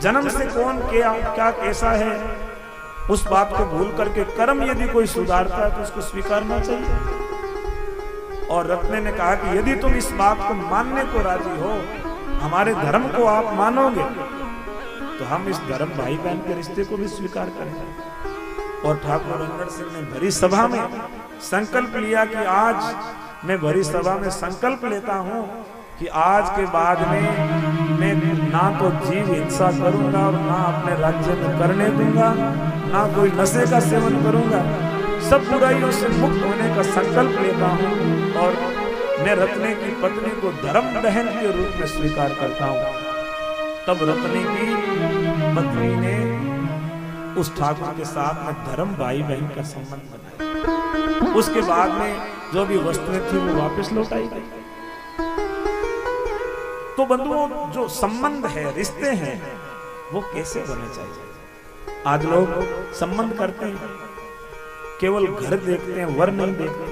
जन्म से कौन क्या कैसा है उस बात को भूल करके कर्म यदि कोई सुधारता है तो उसको स्वीकारना चाहिए। और रत्ने ने कहा कि यदि तुम इस बात को मानने को राजी हो, हमारे धर्म को आप मानोगे, तो हम इस धर्म भाई बहन के रिश्ते को भी स्वीकार करेंगे। और ठाकुर रंगड़ सिंह ने भरी सभा में संकल्प लिया कि आज मैं भरी सभा में संकल्प लेता हूं कि आज के बाद में मैं ना तो जीव हिंसा करूंगा और ना अपने राज्य में करने दूंगा, ना कोई नशे का सेवन करूंगा, सब बुराइयों से मुक्त होने का संकल्प लेता हूं और मैं रत्ने की पत्नी को धर्म बहन के रूप में स्वीकार करता हूं। तब रत्ने की पत्नी ने उस ठाकुर के साथ में धर्म भाई बहन का संबंध बनाया। उसके बाद में जो भी वस्तुएं थी वो वापस लौटाई गई। तो बंधुओं, जो संबंध है, रिश्ते हैं, वो कैसे होने चाहिए। आज लोग संबंध करते हैं, केवल घर देखते हैं, वर नहीं देखते।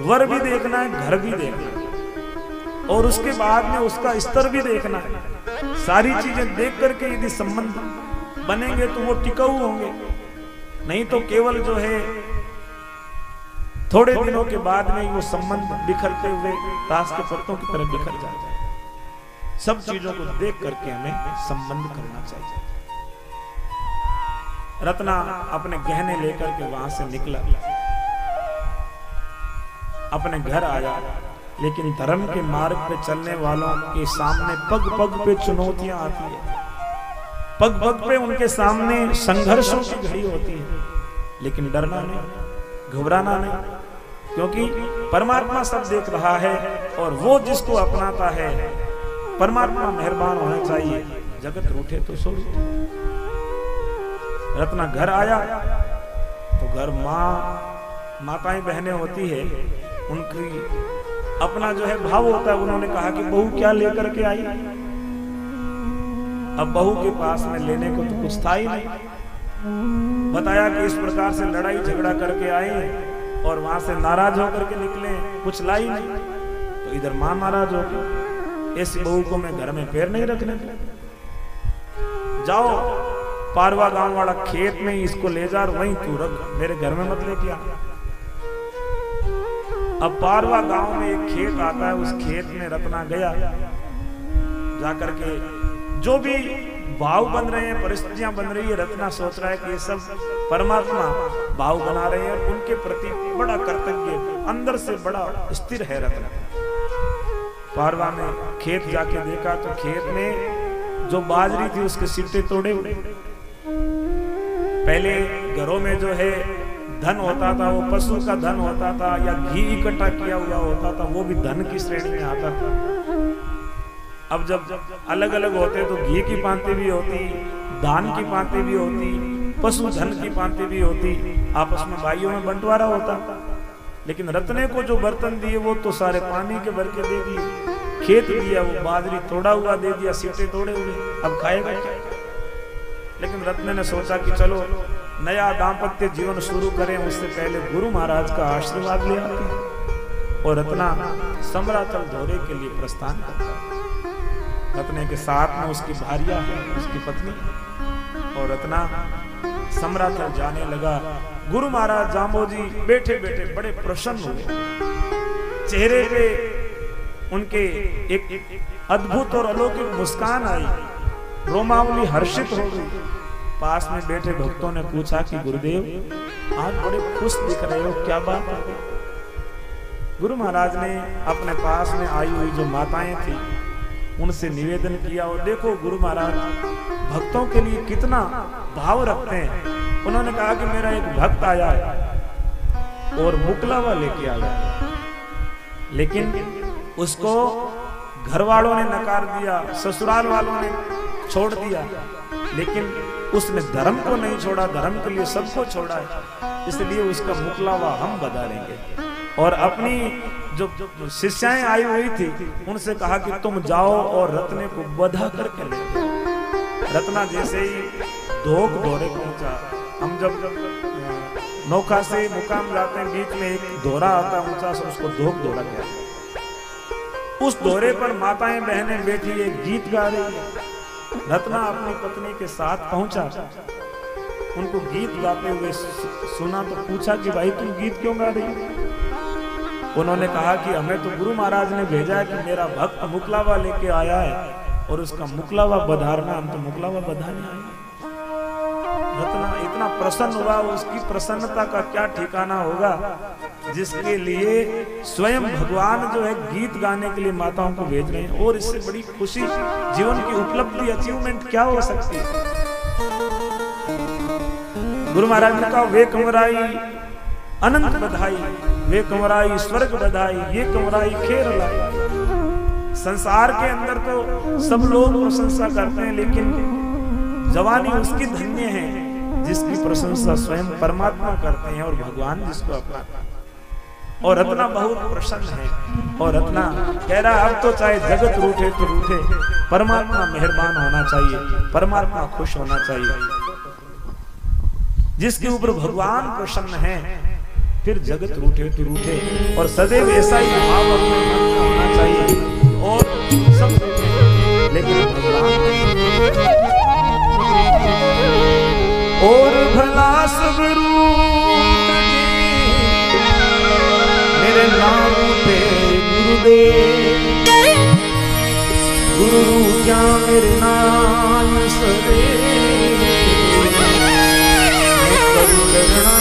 वर भी देखना है, घर भी देखना है और उसके बाद में उसका स्तर भी देखना है। सारी चीजें देख करके यदि संबंध बनेंगे तो वो टिकाऊ होंगे, नहीं तो केवल जो है थोड़े दिनों के बाद में वो संबंध बिखरते हुए ताश के पत्तों की तरह बिखर जाते हैं। सब चीजों को देख करके हमें संबंध करना चाहिए। रत्ना अपने गहने लेकर के वहां से निकला, अपने घर आया, लेकिन धर्म के मार्ग पे चलने वालों के सामने पग पग पे चुनौतियां आती है, पग पग पे उनके सामने संघर्षों की घड़ी होती है, लेकिन डरना नहीं, घबराना नहीं, क्योंकि परमात्मा सब देख रहा है और वो जिसको अपनाता है परमात्मा मेहरबान होना चाहिए। जगत रूठे तो सो रूठे। रत्ना घर आया तो घर माताएं बहनें होती है, उनकी अपना जो है भाव होता है। उन्होंने कहा कि बहू क्या लेकर के आई। अब बहू के पास में लेने को तो कुछ था ही नहीं। बताया कि इस प्रकार से लड़ाई झगड़ा करके आए और वहां से नाराज होकर के निकले, कुछ लाई नहीं। तो इधर मां नाराज हो गई, ऐसी बहू को मैं घर में पैर नहीं रखने दूं। जाओ पारवा गांव वाला खेत में इसको ले जा और वहीं तू रख, मेरे घर में मत लेके आ। अब पारवा गांव में एक खेत आता है, उस खेत में रत्ना गया, जाकर के जो भी भाव बन रहे हैं, परिस्थितियां बन रही है, रत्ना सोच रहा है कि ये सब परमात्मा भाव बना रहे हैं, उनके प्रति बड़ा कर्तव्य अंदर से बड़ा स्थिर है रत्ना। पारवा में खेत जाके देखा तो खेत में जो बाजरी थी उसके सिट्टे तोड़े हुए। पहले घरों में जो है धन होता था, वो पशु का धन होता था या घी इकट्ठा किया हुआ होता था, वो भी धन की श्रेणी में आता था। अब जब अलग अलग होते तो घी की पांति भी होती, दान की पांति भी होती, पशु धन की पांति भी होती, आपस में भाइयों में बंटवारा होता। लेकिन रत्ने को जो बर्तन दिए वो तो सारे पानी के भर के दे दिए, खेत दिया, वो बाजरी तोड़ा हुआ दे दिया, सिट्टे तोड़े हुए, अब खाएगा क्या। लेकिन रत्ने ने सोचा कि चलो नया दाम्पत्य जीवन शुरू करें, उससे पहले गुरु महाराज का आशीर्वाद ले आते हैं। और रत्ना समरातल दौरे के लिए प्रस्थान करता है। रत्ने के साथ में उसकी भार्या है, उसकी पत्नी, और रत्ना समरातल जाने लगा। गुरु महाराज जाम्बोजी बैठे बैठे बड़े प्रसन्न हुए, चेहरे पे उनके एक अद्भुत और अलौकिक मुस्कान आई, रोमावली हर्षित हो गई। पास में बैठे भक्तों ने पूछा कि गुरुदेव आज बड़े खुश दिख रहे हो, क्या बात है। गुरु महाराज ने अपने पास में आई हुई जो माताएं थी उनसे निवेदन किया, और देखो गुरु महाराज भक्तों के लिए कितना भाव रखते हैं। उन्होंने कहा कि मेरा एक भक्त आया है और मुकलावा लेके आया, लेकिन उसको घर वालों ने नकार दिया, ससुराल वालों ने छोड़ दिया, लेकिन उसने धर्म को नहीं छोड़ा, धर्म के लिए सबको छोड़ा है, इसलिए उसका मुकलावा हम बता देंगे। और अपनी जो शिष्याएं आई हुई थी उनसे कहा कि तुम जाओ और रत्ने को बधा करके ले। रत्ना जैसे ही धोक दौरे पहुंचा, हम जब नौका से मुकाम जाते हैं बीच में एक दोहरा आता ऊंचा सा, उसको धोक दौरा कहते। उस दौरे पर माताएं बहनें बैठी एक गीत गा रही है, रत्ना अपनी पत्नी के साथ पहुंचा, उनको गीत गाते हुए सुना तो पूछा कि भाई तुम गीत क्यों गा रही? उन्होंने कहा कि हमें तो गुरु महाराज ने भेजा है कि मेरा भक्त मुकलावा लेके आया है और उसका मुकलावा बधारना, हम तो मुकलावा बधाने आए हैं। रत्ना इतना प्रसन्न हुआ, उसकी प्रसन्नता का क्या ठिकाना होगा, जिसके लिए स्वयं भगवान जो है गीत गाने के लिए माताओं को भेज रहे हैं। और इससे बड़ी खुशी जीवन की उपलब्धि, अचीवमेंट क्या हो सकती है? गुरु महाराज ने कहा वे कमराई अनंत बधाई, वे कमराई स्वर्ग बधाई, ये कमराई खेर लाई। संसार के अंदर तो सब लोग प्रशंसा करते हैं, लेकिन जवानी उसकी धन्य है जिसकी प्रशंसा स्वयं परमात्मा करते हैं और भगवान जिसको अपनाता है। और रत्ना बहुत प्रसन्न है और रत्ना कह रहा अब तो चाहे जगत रूठे तो रूठे, परमात्मा मेहरबान होना चाहिए, परमात्मा खुश होना चाहिए। जिसके ऊपर भगवान प्रसन्न है फिर जगत रूठे तो रूठे, और सदैव ऐसा ही भाव अपने मन में होना चाहिए। और सब लेकिन भगवान और भला सब मेरे नाम पे गुरुदेव, गुरु क्या मेरे नाम सदे करना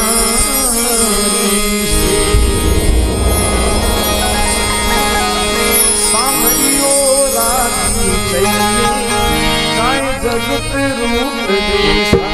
सामरियो राखी चाहिए, चाहे जगत रूप देशा।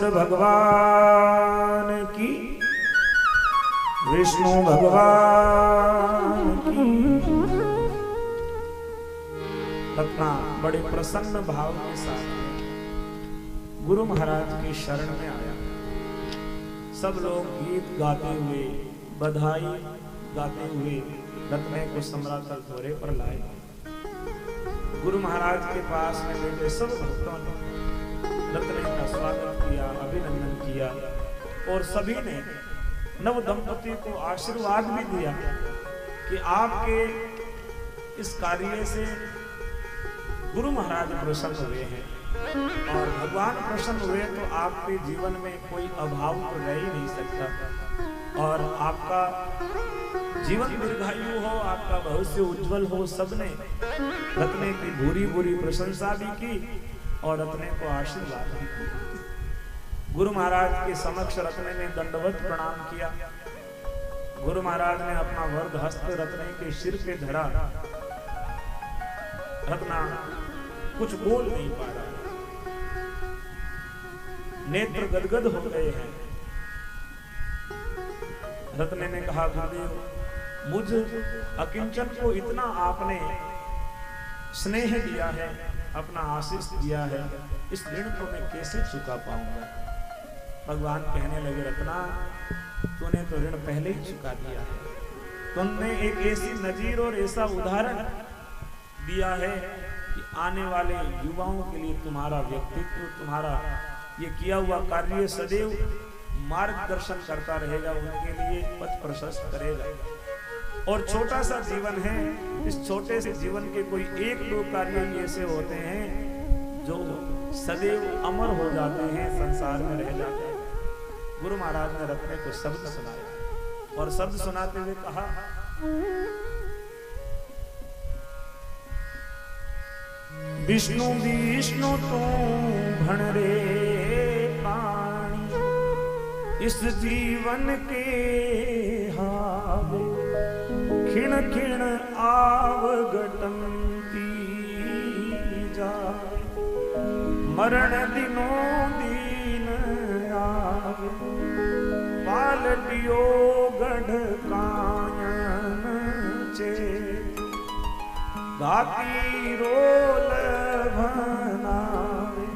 महेश्वर भगवान की, विष्णु भगवान की। रत्ना बड़े प्रसन्न भाव के साथ गुरु महाराज की शरण में आया। सब लोग गीत गाते हुए, बधाई गाते हुए रत्ने को सम्राटल घोड़े पर लाए। गुरु महाराज के पास में बैठे सब भक्तों ने रत्ने का स्वागत किया, अभिनंदन किया और सभी ने नव दंपति को आशीर्वाद भी दिया कि आपके इस कार्य से गुरु महाराज प्रसन्न हुए हैं और भगवान प्रसन्न हुए तो आपके जीवन में कोई अभाव तो रह ही नहीं सकता और आपका जीवन दीर्घायु हो, आपका भविष्य उज्जवल हो। सबने रत्ने की भूरी भूरी प्रशंसा भी की और रत्ने को आशीर्वाद भी किया। गुरु महाराज के समक्ष रत्ने ने दंडवत प्रणाम किया। गुरु महाराज ने अपना वरद हस्त रत्ने के सिर पे धरा। रत्ना कुछ बोल नहीं पा रहा, नेत्र गदगद हो गए हैं। रत्ने ने कहा, गुरुदेव मुझ अकिंचन को इतना आपने स्नेह दिया है, अपना आशीष दिया है, इस ऋण को मैं कैसे चुका पाऊंगा। भगवान कहने लगे, रत्ना तूने तो ऋण पहले ही चुका दिया है। तुमने एक ऐसी नजीर और ऐसा उदाहरण दिया है कि आने वाले युवाओं के लिए तुम्हारा व्यक्तित्व, तुम्हारा ये किया हुआ कार्य सदैव मार्गदर्शन करता रहेगा, उनके लिए पथ प्रशस्त करेगा। और छोटा सा जीवन है, इस छोटे से जीवन के कोई एक दो कार्य ऐसे होते हैं जो सदैव अमर हो जाते हैं, संसार में रह जाते हैं। गुरु महाराज ने रत्ने को शब्द सुनाया और शब्द सुनाते हुए कहा, विष्णु विष्णु तू भण रे पानी, इस जीवन के हावे खिण खिण आवगटंती जाए, मरण दिनों दीन आवे, पालटियो गढ़ कायन चे, गाती रोल भनावे,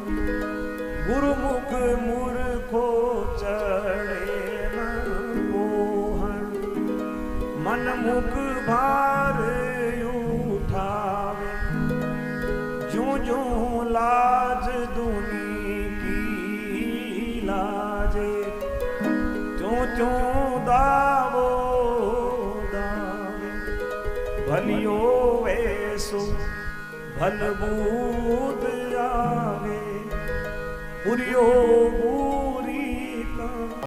गुरुमुख मूर्खो चढ़े न मोहन, मन मुख भार उठावे, ज्यों ज्यों लाज दुनी की लाजे, त्यों त्यों दावो दावे, भलियो वैसो भल बूद आवे, बुरियो